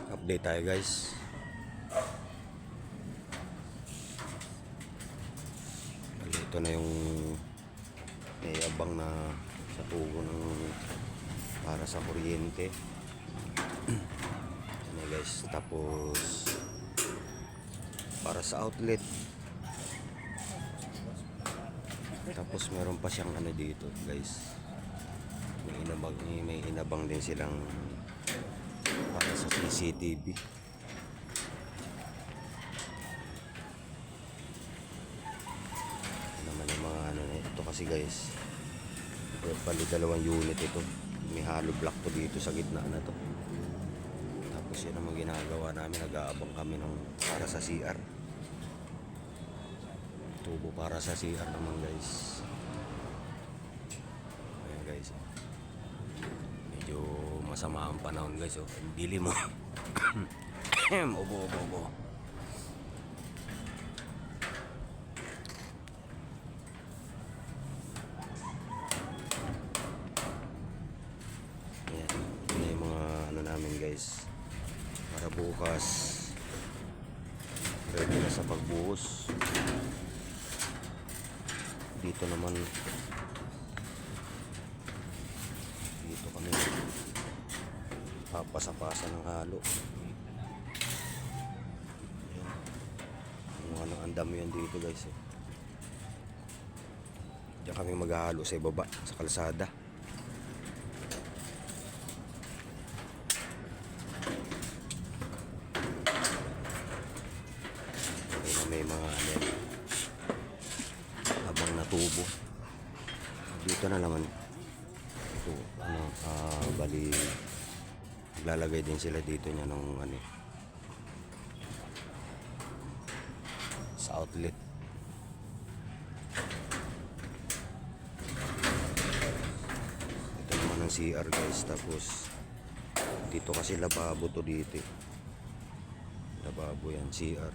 Update tayo guys. Ito na yung may abang na sa tubo ng para sa kuryente. Ano guys, tapos para sa outlet. Tapos meron pa siyang ano dito guys. May inabang din silang para sa CCTV. Naman yung mga ano na ito kasi guys. Bali dalawang unit ito. May hollow block to dito sa gitna na to. Tapos yun ang ginagawa namin. Nag-aabang kami ng para sa CR. Tubo para sa CR naman guys. Ayan guys. Medyo masama ang panahon guys. Oh. Dili mo. Obo. Ayan. Ito na yung mga ano namin guys. Para bukas. Ready na sa pagbuhos. Dito naman. Dito kami. Papasa-pasa ng halo. Ano ang dami yan dito guys eh. Diyan kami maghahalo sa ibaba sa kalsada. May mga ano abang na tubo. Dito na naman ito ano bali lalagay din sila dito niya ng ano sa outlet. Ito naman ang CR guys. Tapos dito kasi lababo to dito. Lababo yan, CR.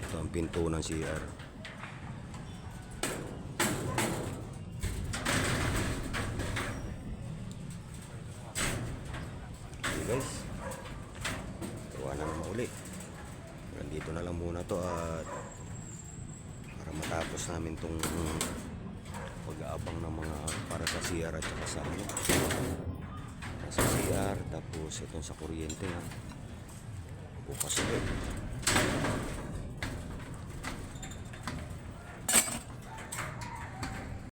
Ito ang pinto ng CR. Okay guys, gawa na naman uli. Nandito na lang muna to at para matapos namin tong pag-aabang ng mga para sa CR at saka sa ano sa CR. Tapos itong sa kuryente na bukas ulit.